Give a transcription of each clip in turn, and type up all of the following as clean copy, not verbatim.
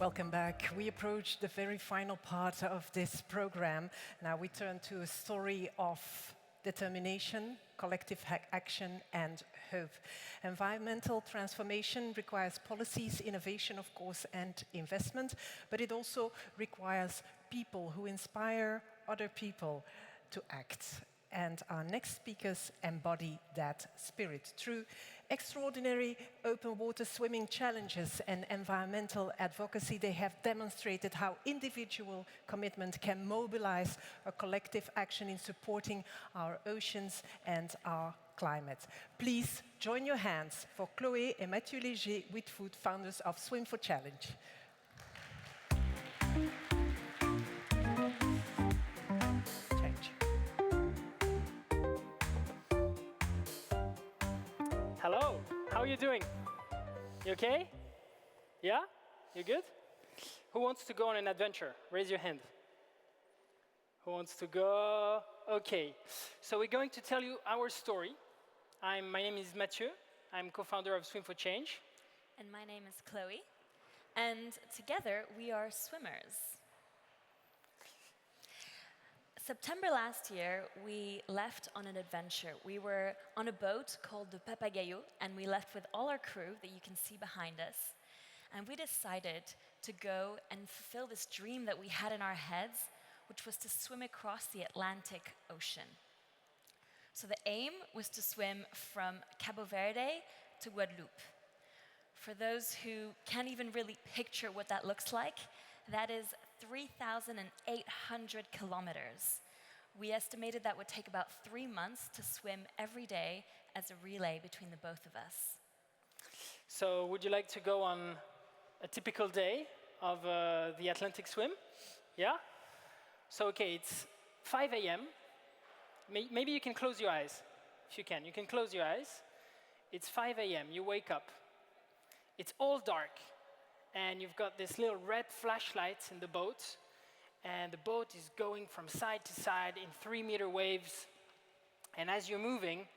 Welcome back. We approach the very final part of this program. Now we turn to a story of determination, collective action, and hope. Environmental transformation requires policies, innovation, of course, and investment, but it also requires people who inspire other people to act. And our next speakers embody that spirit. Through extraordinary open water swimming challenges and environmental advocacy, they have demonstrated how individual commitment can mobilize a collective action in supporting our oceans and our climate. Please join your hands for Chloé and Mathieu Léger-Witfoot, founders of Swim for Challenge. Hello, how are you doing? You okay? Yeah? You good? Who wants to go on an adventure? Raise your hand. Who wants to go? Okay, so we're going to tell you our story. My name is Mathieu. I'm co-founder of Swim for Change. And my name is Chloé. And together we are swimmers. September last year, we left on an adventure. We were on a boat called the Papagayo, and we left with all our crew that you can see behind us. And we decided to go and fulfill this dream that we had in our heads, which was to swim across the Atlantic Ocean. So the aim was to swim from Cabo Verde to Guadeloupe. For those who can't even really picture what that looks like, that is 3,800 kilometers. We estimated that would take about 3 months to swim every day as a relay between the both of us. So would you like to go on a typical day of the Atlantic swim? Yeah? So okay, it's 5 a.m. Maybe you can close your eyes, if you can. You can close your eyes. It's 5 a.m., you wake up. It's all dark. And you've got this little red flashlights in the boat, and the boat is going from side to side in 3-meter waves. And as you're moving,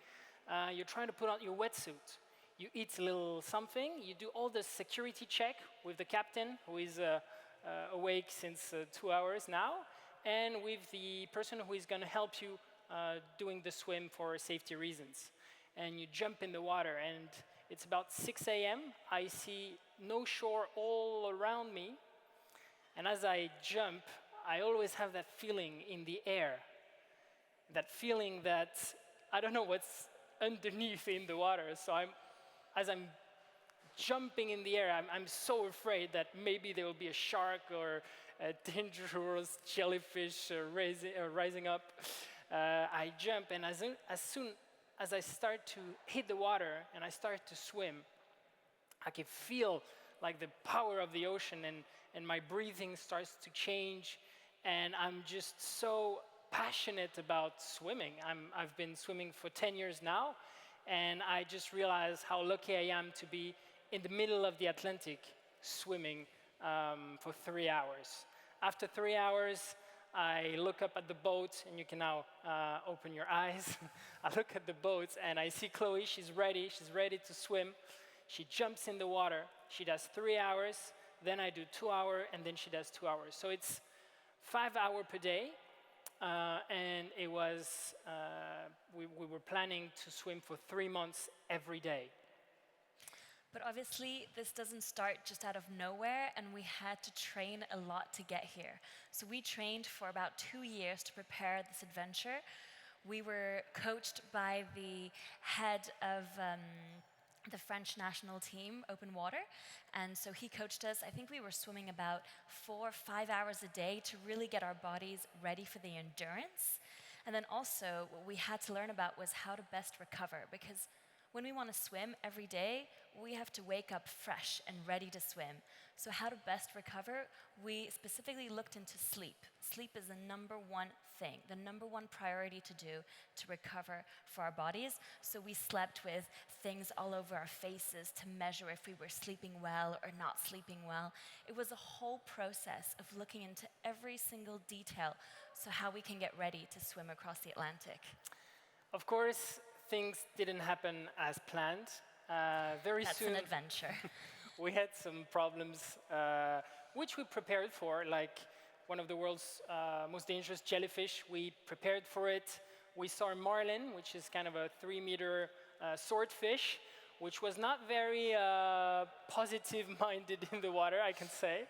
you're trying to put on your wetsuit. You eat a little something, you do all the security check with the captain, who is awake since 2 hours now, and with the person who is going to help you doing the swim for safety reasons. And you jump in the water, and it's about 6 a.m. I see no shore all around me. And as I jump, I always have that feeling in the air. That feeling that I don't know what's underneath in the water. So as I'm jumping in the air, I'm so afraid that maybe there will be a shark or a dangerous jellyfish rising up. I jump, and as soon as I start to hit the water and I start to swim, I can feel like the power of the ocean, and my breathing starts to change, and I'm just so passionate about swimming. I've been swimming for 10 years now, and I just realized how lucky I am to be in the middle of the Atlantic swimming for 3 hours. After 3 hours, I look up at the boat, and you can now open your eyes. I look at the boat, and I see Chloé. She's ready to swim. She jumps in the water. She does 3 hours, then I do 2 hours, and then she does 2 hours. So it's 5 hours per day, and it was, we were planning to swim for 3 months every day. But obviously, this doesn't start just out of nowhere, and we had to train a lot to get here. So we trained for about 2 years to prepare this adventure. We were coached by the head of the French national team, Open Water, and so he coached us. I think we were swimming about 4 or 5 hours a day to really get our bodies ready for the endurance. And then also, what we had to learn about was how to best recover, because when we want to swim every day, we have to wake up fresh and ready to swim. So how to best recover? We specifically looked into sleep. Sleep is the #1 thing, the #1 priority to do to recover for our bodies. So we slept with things all over our faces to measure if we were sleeping well or not sleeping well. It was a whole process of looking into every single detail, so how we can get ready to swim across the Atlantic. Of course, things didn't happen as planned. Very That's soon, an adventure. we had some problems which we prepared for, like one of the world's most dangerous jellyfish. We prepared for it. We saw a marlin, which is kind of a 3-meter swordfish, which was not very positive-minded in the water, I can say.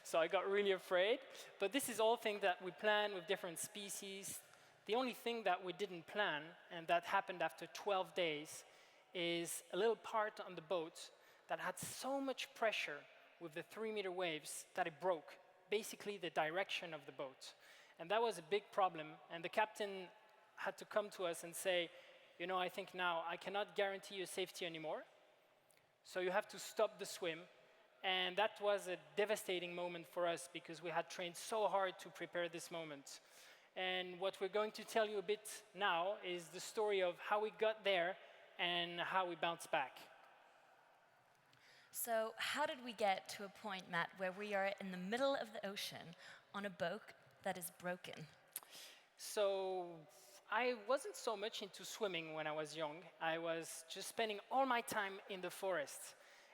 So I got really afraid. But this is all things that we planned with different species. The only thing that we didn't plan, and that happened after 12 days, is a little part on the boat that had so much pressure with the 3-meter waves that it broke, basically the direction of the boat. And that was a big problem. And the captain had to come to us and say, you know, I think now I cannot guarantee your safety anymore. So you have to stop the swim. And that was a devastating moment for us because we had trained so hard to prepare this moment. And what we're going to tell you a bit now is the story of how we got there and how we bounced back. So how did we get to a point, Matt, where we are in the middle of the ocean on a boat that is broken? So I wasn't so much into swimming when I was young. I was just spending all my time in the forest.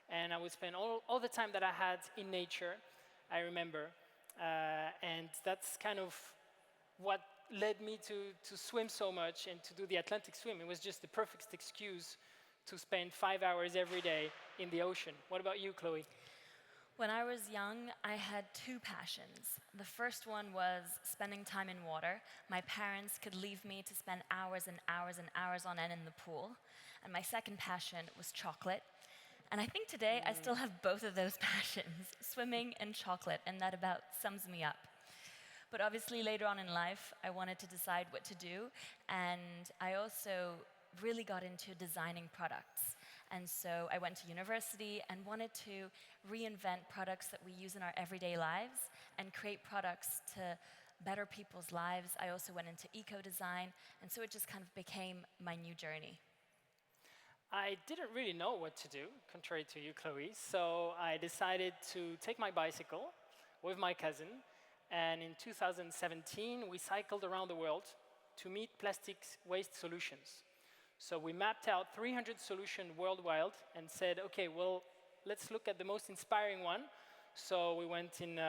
And I would spend all the time that I had in nature, I remember. And that's kind of what led me to swim so much and to do the Atlantic swim. It was just the perfect excuse to spend 5 hours every day in the ocean. What about you, Chloe? When I was young, I had two passions. The first one was spending time in water. My parents could leave me to spend hours and hours and hours on end in the pool. And my second passion was chocolate. And I think today I still have both of those passions, swimming and chocolate, and that about sums me up. But obviously later on in life, I wanted to decide what to do, and I also really got into designing products. And so I went to university and wanted to reinvent products that we use in our everyday lives and create products to better people's lives. I also went into eco-design, and so it just kind of became my new journey. I didn't really know what to do, contrary to you, Chloe, so I decided to take my bicycle with my cousin, and in 2017, we cycled around the world to meet plastic waste solutions. So we mapped out 300 solutions worldwide and said, okay, well, let's look at the most inspiring one. So we went in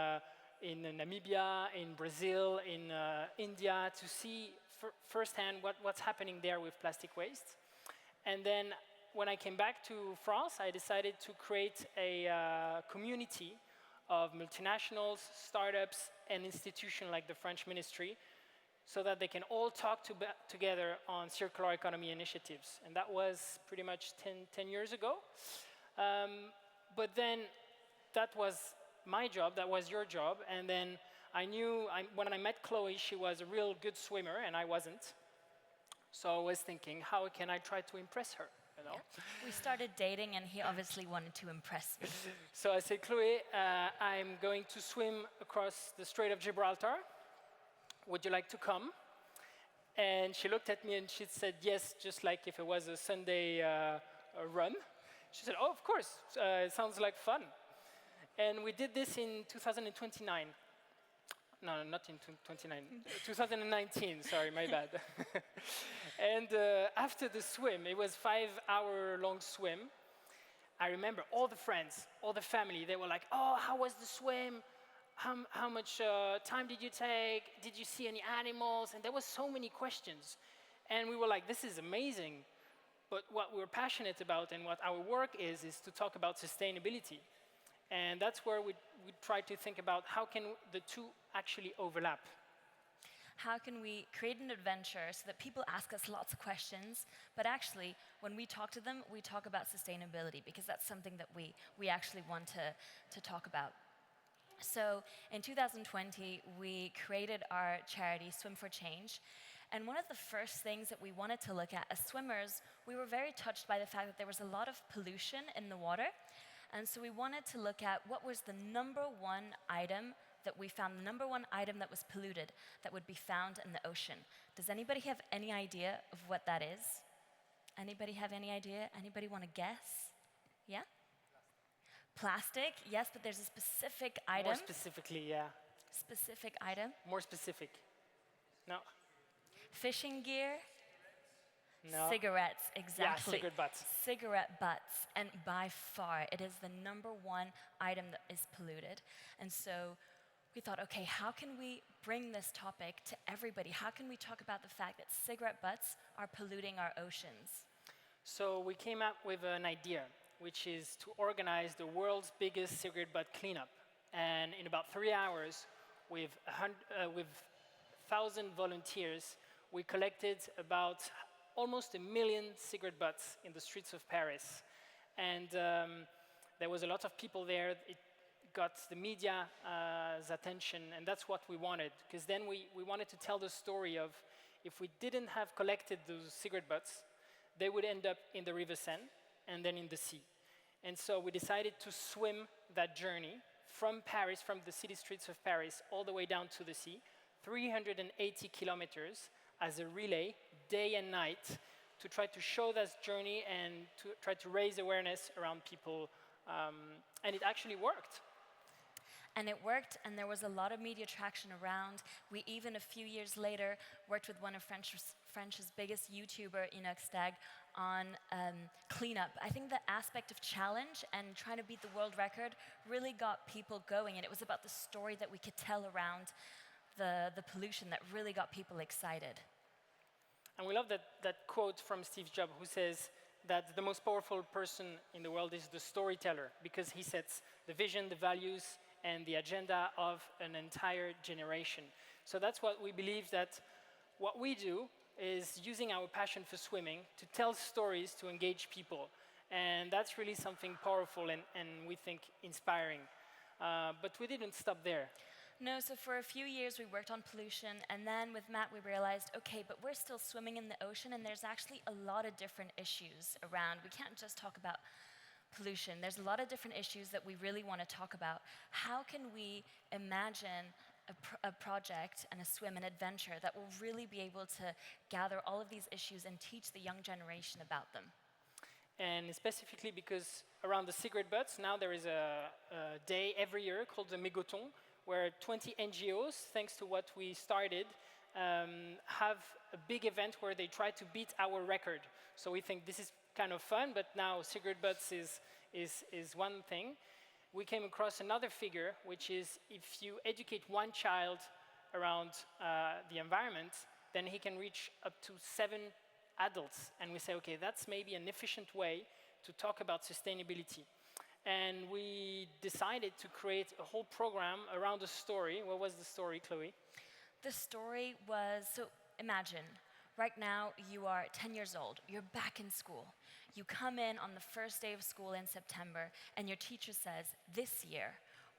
Namibia, in Brazil, in India to see firsthand what's happening there with plastic waste. And then when I came back to France, I decided to create a community of multinationals, startups, and institutions like the French Ministry, so that they can all talk together on circular economy initiatives. And that was pretty much 10 years ago. But then that was my job, that was your job. And then I knew when I met Chloe, she was a real good swimmer, and I wasn't. So I was thinking, how can I try to impress her? You know? Yeah. We started dating, and he obviously wanted to impress me. So I said, Chloe, I'm going to swim across the Strait of Gibraltar. Would you like to come? And she looked at me and she said yes, just like if it was a Sunday run. She said, oh, of course, it sounds like fun. And we did this in 2029. No, not in 2019, sorry, my bad. And after the swim, it was 5-hour-long swim. I remember all the friends, all the family, they were like, oh, how was the swim? How much time did you take? Did you see any animals? And there were so many questions. And we were like, this is amazing. But what we're passionate about and what our work is to talk about sustainability. And that's where we try to think about how can the two actually overlap. How can we create an adventure so that people ask us lots of questions, but actually, when we talk to them, we talk about sustainability, because that's something that we actually want to talk about. So in 2020, we created our charity, Swim for Change. And one of the first things that we wanted to look at as swimmers, we were very touched by the fact that there was a lot of pollution in the water. And so we wanted to look at what was the number one item that we found, the number one item that was polluted that would be found in the ocean. Does anybody have any idea of what that is? Anybody have any idea? Anybody want to guess? Yeah? Plastic, yes, but there's a specific item. More specifically, yeah. Specific item. More specific. No. Fishing gear. No. Cigarettes, exactly. cigarette butts. Cigarette butts, and by far, it is the number one item that is polluted. And so we thought, okay, how can we bring this topic to everybody? How can we talk about the fact that cigarette butts are polluting our oceans? So we came up with an idea, which is to organize the world's biggest cigarette butt cleanup. And in about 3 hours, with 1,000 volunteers, we collected about almost 1 million cigarette butts in the streets of Paris. And there was a lot of people there. It got the media's attention, and that's what we wanted. Because then we wanted to tell the story of if we didn't have collected those cigarette butts, they would end up in the River Seine and then in the sea. And so we decided to swim that journey from Paris, from the city streets of Paris, all the way down to the sea, 380 kilometers as a relay, day and night, to try to show that journey and to try to raise awareness around people. And it actually worked. And it worked, and there was a lot of media traction around. We even, a few years later, worked with one of French's biggest YouTuber, Enoch Stag, on cleanup. I think the aspect of challenge and trying to beat the world record really got people going, and it was about the story that we could tell around the pollution that really got people excited. And we love that quote from Steve Jobs, who says that the most powerful person in the world is the storyteller, because he sets the vision, the values, and the agenda of an entire generation. So that's what we believe, that what we do is using our passion for swimming to tell stories to engage people. And that's really something powerful and we think inspiring. But we didn't stop there. No, so for a few years we worked on pollution, and then with Matt we realized, okay, but we're still swimming in the ocean, and there's actually a lot of different issues around. We can't just talk about pollution. There's a lot of different issues that we really want to talk about. How can we imagine a project and a swim, an adventure that will really be able to gather all of these issues and teach the young generation about them? And specifically because around the cigarette butts, now there is a day every year called the Mégoton, where 20 NGOs, thanks to what we started, have a big event where they try to beat our record. So we think this is kind of fun, but now cigarette butts is one thing. We came across another figure, which is if you educate one child around the environment, then he can reach up to 7 adults. And we say, okay, that's maybe an efficient way to talk about sustainability. And we decided to create a whole program around a story. What was the story, Chloe? The story was, so imagine, right now you are 10 years old, you're back in school. You come in on the first day of school in September, and your teacher says, this year,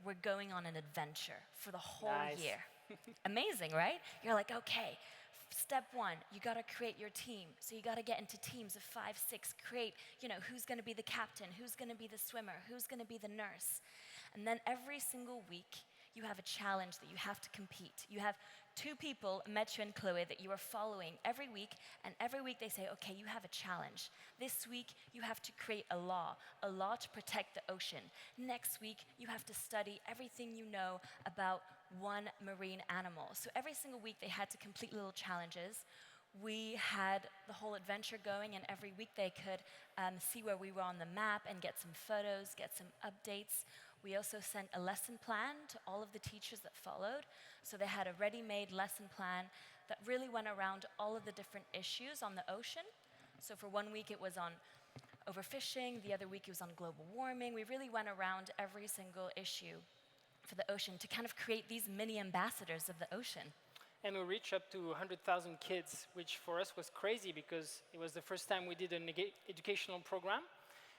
we're going on an adventure for the whole year. Amazing, right? You're like, okay, step one, you gotta create your team. So you gotta get into teams of 5, 6, create, who's gonna be the captain, who's gonna be the swimmer, who's gonna be the nurse. And then every single week, you have a challenge that you have to compete. You have 2 people, Mathieu and Chloe, that you are following every week, and every week they say, okay, you have a challenge. This week, you have to create a law to protect the ocean. Next week, you have to study everything you know about one marine animal. So every single week, they had to complete little challenges. We had the whole adventure going, and every week they could see where we were on the map and get some photos, get some updates. We also sent a lesson plan to all of the teachers that followed. So they had a ready-made lesson plan that really went around all of the different issues on the ocean. So for one week it was on overfishing, the other week it was on global warming. We really went around every single issue for the ocean to kind of create these mini ambassadors of the ocean. And we reached up to 100,000 kids, which for us was crazy because it was the first time we did an educational program.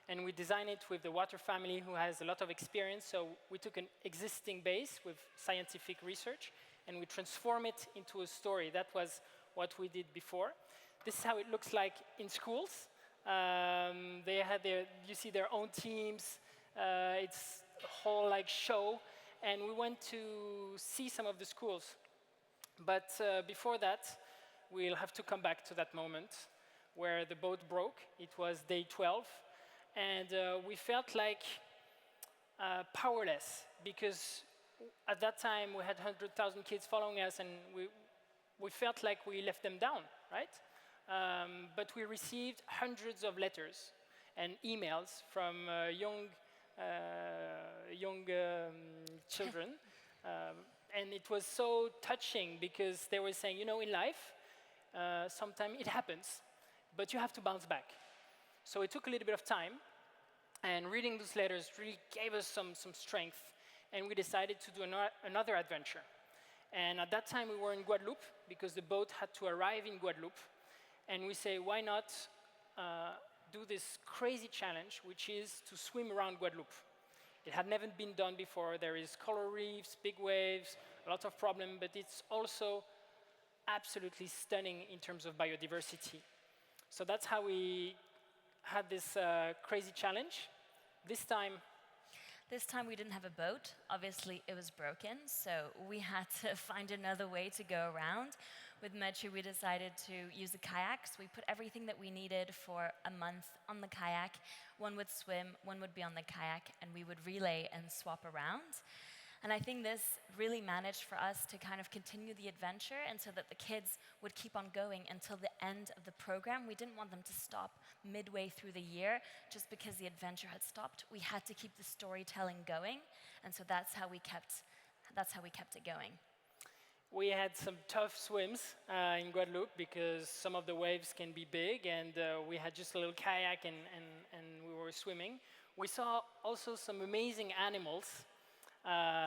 And we designed it with the Water family, who has a lot of experience. So we took an existing base with scientific research, and we transformed it into a story. That was what we did before. This is how it looks like in schools. They had you see their own teams. It's a whole show. And we went to see some of the schools. But before that, we'll have to come back to that moment where the boat broke. It was day 12. And we felt like powerless, because at that time we had 100,000 kids following us, and we felt like we left them down, right? but we received hundreds of letters and emails from young children. And it was so touching because they were saying, you know, in life, sometimes it happens, but you have to bounce back. So it took a little bit of time, and reading those letters really gave us some strength, and we decided to do another adventure. And at that time, we were in Guadeloupe, because the boat had to arrive in Guadeloupe. And we say, why not do this crazy challenge, which is to swim around Guadeloupe. It had never been done before. There is coral reefs, big waves, a lot of problems, but it's also absolutely stunning in terms of biodiversity. So that's how we had this crazy challenge. This time we didn't have a boat. Obviously, it was broken, so we had to find another way to go around. With Metri, we decided to use the kayaks. We put everything that we needed for a month on the kayak. One would swim, one would be on the kayak, and we would relay and swap around. And I think this really managed for us to kind of continue the adventure, and so that the kids would keep on going until the end of the program. We didn't want them to stop midway through the year just because the adventure had stopped. We had to keep the storytelling going, and so that's how we kept it going. We had some tough swims in Guadeloupe because some of the waves can be big, and we had just a little kayak and we were swimming. We saw also some amazing animals,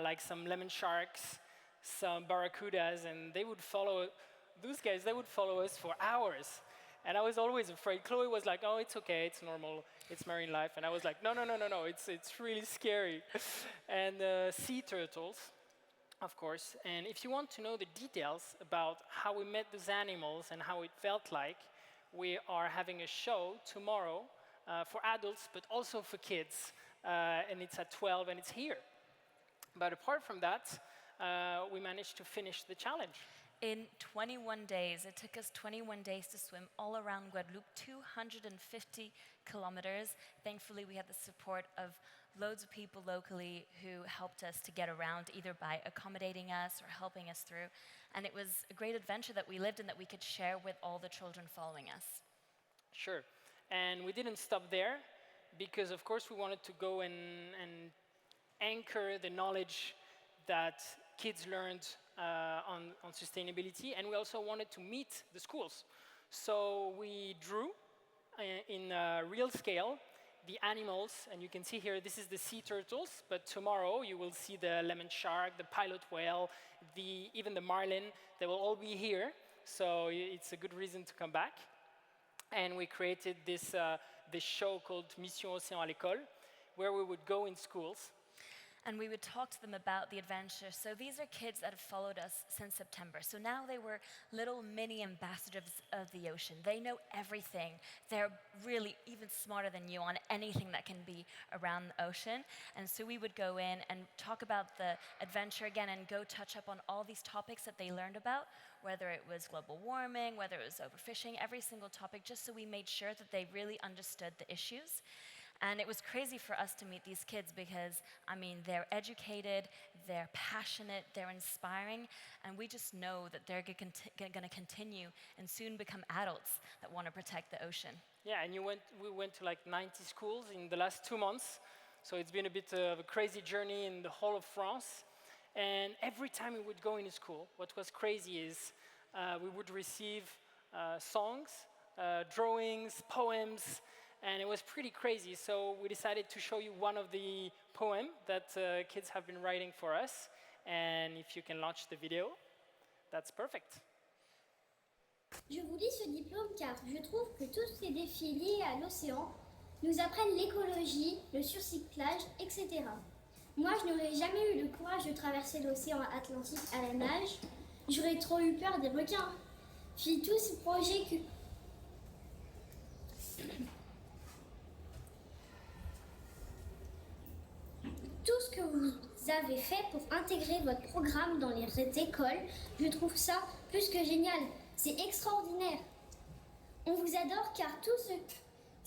like some lemon sharks, some barracudas, and they would follow us for hours. And I was always afraid. Chloe was like, oh, it's okay, it's normal, it's marine life. And I was like, no, it's really scary. And sea turtles, of course. And if you want to know the details about how we met those animals and how it felt like, we are having a show tomorrow for adults, but also for kids. And it's at 12, and it's here. But apart from that, we managed to finish the challenge. In 21 days, it took us 21 days to swim all around Guadeloupe, 250 kilometers. Thankfully, we had the support of loads of people locally who helped us to get around, either by accommodating us or helping us through. And it was a great adventure that we lived in that we could share with all the children following us. Sure. And we didn't stop there, because of course we wanted to go and anchor the knowledge that kids learned on sustainability, and we also wanted to meet the schools. So we drew in real scale the animals, and you can see here, this is the sea turtles, but tomorrow you will see the lemon shark, the pilot whale, even the marlin. They will all be here, so it's a good reason to come back. And we created this show called Mission Océan à l'école, where we would go in schools. And we would talk to them about the adventure. So these are kids that have followed us since September. So now they were little mini ambassadors of the ocean. They know everything. They're really even smarter than you on anything that can be around the ocean. And so we would go in and talk about the adventure again and go touch up on all these topics that they learned about, whether it was global warming, whether it was overfishing, every single topic, just so we made sure that they really understood the issues. And it was crazy for us to meet these kids because, I mean, they're educated, they're passionate, they're inspiring, and we just know that they're going to continue and soon become adults that want to protect the ocean. Yeah, and we went to like 90 schools in the last 2 months, so it's been a bit of a crazy journey in the whole of France. And every time we would go in a school, what was crazy is we would receive songs, drawings, poems, and it was pretty crazy. So we decided to show you one of the poems that kids have been writing for us. And if you can launch the video, that's perfect. Je vous lis ce diplôme car je trouve que tous ces défis liés à l'océan nous apprennent l'écologie, le surcyclage, etc. Moi, je n'aurais jamais eu le courage de traverser l'océan Atlantique à la nage. J'aurais trop eu peur des requins. Puis tous ces projets que... Tout ce que vous avez fait pour intégrer votre programme dans les écoles, je trouve ça plus que génial. C'est extraordinaire. On vous adore car tout ce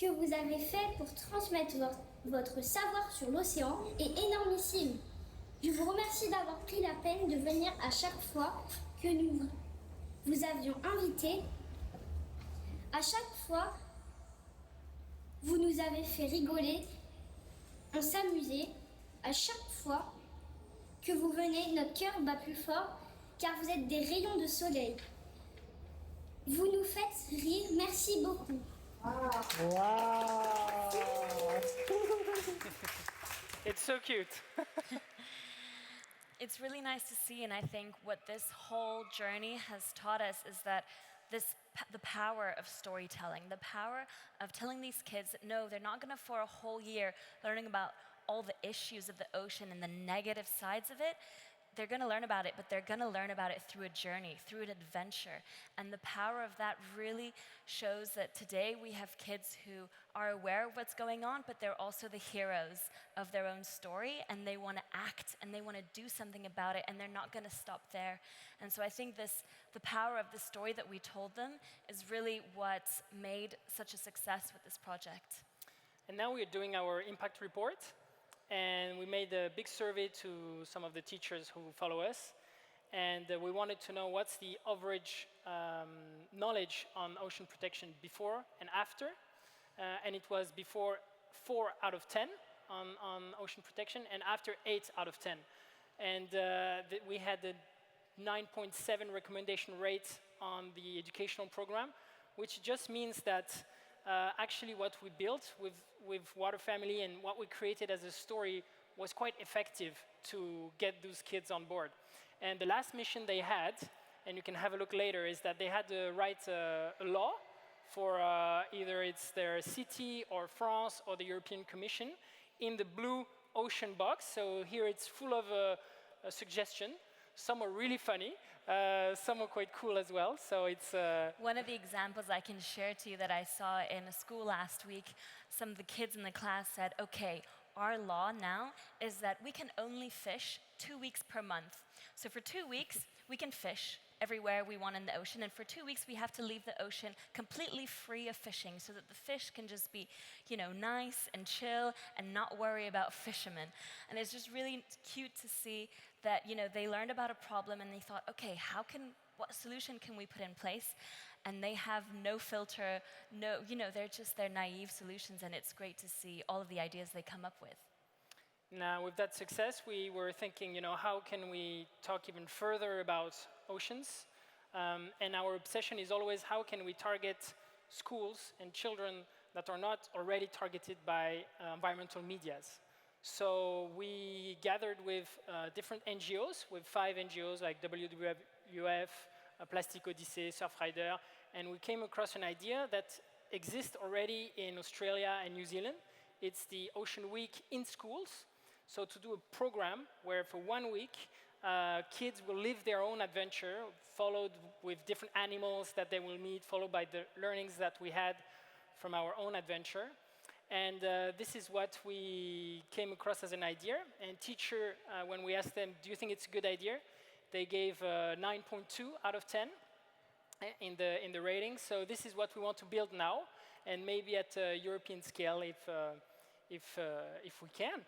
que vous avez fait pour transmettre votre savoir sur l'océan est énormissime. Je vous remercie d'avoir pris la peine de venir à chaque fois que nous vous avions invité À chaque fois, vous nous avez fait rigoler, on s'amusait. À chaque fois que vous venez, notre cœur bat plus fort car vous êtes des rayons de soleil. Vous nous faites rire, merci beaucoup. Wow! It's so cute. It's really nice to see, and I think what this whole journey has taught us is that the power of storytelling, the power of telling these kids that no, they're not going to for a whole year learning about all the issues of the ocean and the negative sides of it. They're going to learn about it, but they're going to learn about it through a journey, through an adventure. And the power of that really shows that today we have kids who are aware of what's going on, but they're also the heroes of their own story, and they want to act and they want to do something about it, and they're not going to stop there. And so I think the power of the story that we told them is really what made such a success with this project. And now we're doing our impact report. And we made a big survey to some of the teachers who follow us. And we wanted to know what's the average knowledge on ocean protection before and after. And it was before 4 out of 10 on ocean protection, and after 8 out of 10. And we had a 9.7 recommendation rate on the educational program, which just means that actually what we built with Water Family and what we created as a story was quite effective to get those kids on board. And the last mission they had, and you can have a look later, is that they had to write a law for either it's their city or France or the European Commission in the blue ocean box. So here it's full of a suggestion. Some are really funny. Some are quite cool as well. So it's one of the examples I can share to you that I saw in a school last week. Some of the kids in the class said, "Okay, our law now is that we can only fish 2 weeks per month. So for 2 weeks, we can fish everywhere we want in the ocean, and for 2 weeks we have to leave the ocean completely free of fishing so that the fish can just be, nice and chill and not worry about fishermen." And it's just really cute to see that, they learned about a problem and they thought, okay, what solution can we put in place? And they have no filter, they're naive solutions, and it's great to see all of the ideas they come up with. Now, with that success, we were thinking, how can we talk even further about oceans? And our obsession is always how can we target schools and children that are not already targeted by environmental medias. So we gathered with different NGOs, with 5 NGOs like WWF, Plastic Odyssey, Surfrider, and we came across an idea that exists already in Australia and New Zealand. It's the Ocean Week in schools. So to do a program where for 1 week, kids will live their own adventure, followed with different animals that they will meet, followed by the learnings that we had from our own adventure. And this is what we came across as an idea. And teacher, when we asked them, do you think it's a good idea? They gave 9.2 out of 10 in the rating. So this is what we want to build now, and maybe at a European scale if we can.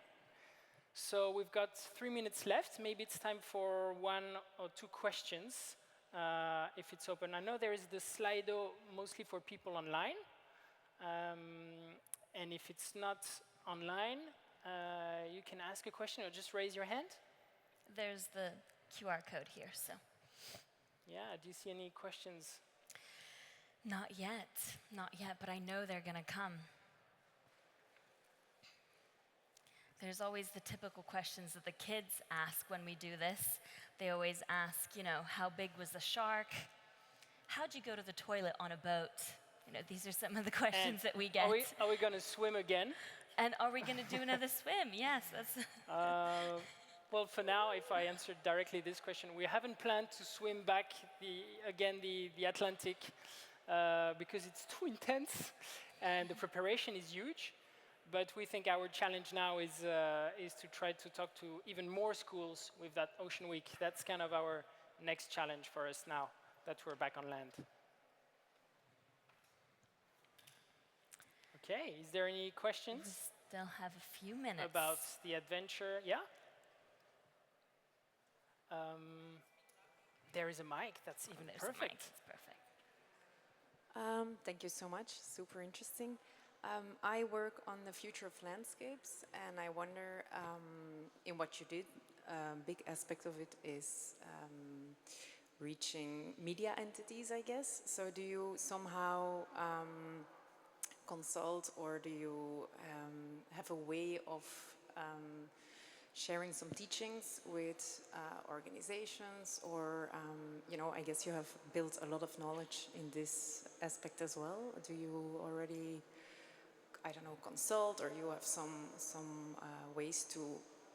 So we've got 3 minutes left. Maybe it's time for 1 or 2 questions, if it's open. I know there is the Slido mostly for people online. And if it's not online, you can ask a question or just raise your hand. There's the QR code here, so. Yeah, do you see any questions? Not yet, but I know they're gonna come. There's always the typical questions that the kids ask when we do this. They always ask, how big was the shark? How'd you go to the toilet on a boat? These are some of the questions that we get. Are we going to swim again? And are we going to do another swim? Yes, that's. Well, for now, if I answer directly this question, we haven't planned to swim back the Atlantic because it's too intense and the preparation is huge. But we think our challenge now is to try to talk to even more schools with that Ocean Week. That's kind of our next challenge for us now that we're back on land. Okay, is there any questions? We still have a few minutes. About the adventure, yeah? There is a mic, that's even There's perfect. A mic. It's perfect. Thank you so much. Super interesting. I work on the future of landscapes, and I wonder in what you did, a big aspect of it is reaching media entities, I guess. So do you somehow consult, or do you have a way of sharing some teachings with organizations, or I guess you have built a lot of knowledge in this aspect as well. Do you already, I don't know, consult, or you have some ways to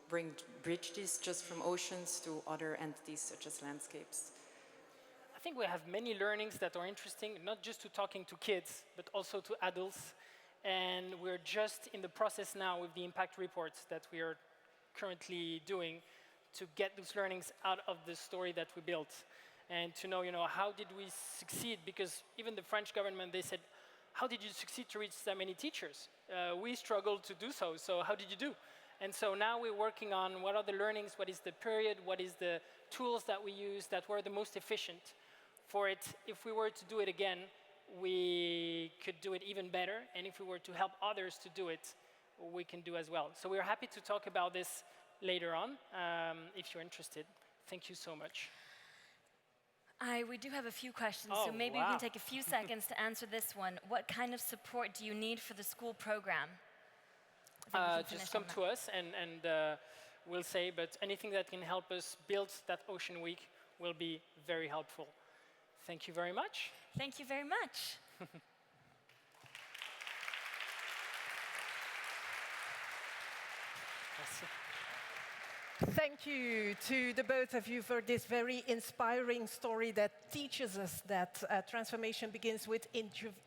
bridge this just from oceans to other entities such as landscapes? I think we have many learnings that are interesting, not just to talking to kids, but also to adults. And we're just in the process now with the impact reports that we are currently doing to get those learnings out of the story that we built, and to know, how did we succeed? Because even the French government, they said, how did you succeed to reach that many teachers? We struggled to do so, so how did you do? And so now we're working on what are the learnings, what is the period, what is the tools that we use that were the most efficient for it. If we were to do it again, we could do it even better, and if we were to help others to do it, we can do as well. So we're happy to talk about this later on, if you're interested. Thank you so much. We do have a few questions, Oh, so maybe we wow. can take a few seconds to answer this one. What kind of support do you need for the school program? I think we can finish Just on come that. to us, and we'll say, but anything that can help us build that Ocean Week will be very helpful. Thank you very much. Thank you very much. Merci. Thank you to the both of you for this very inspiring story that teaches us that transformation begins with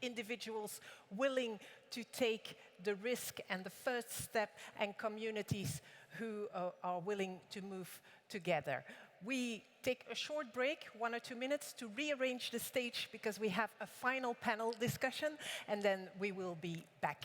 individuals willing to take the risk and the first step, and communities who are willing to move together. We take a short break, 1 or 2 minutes, to rearrange the stage because we have a final panel discussion, and then we will be back.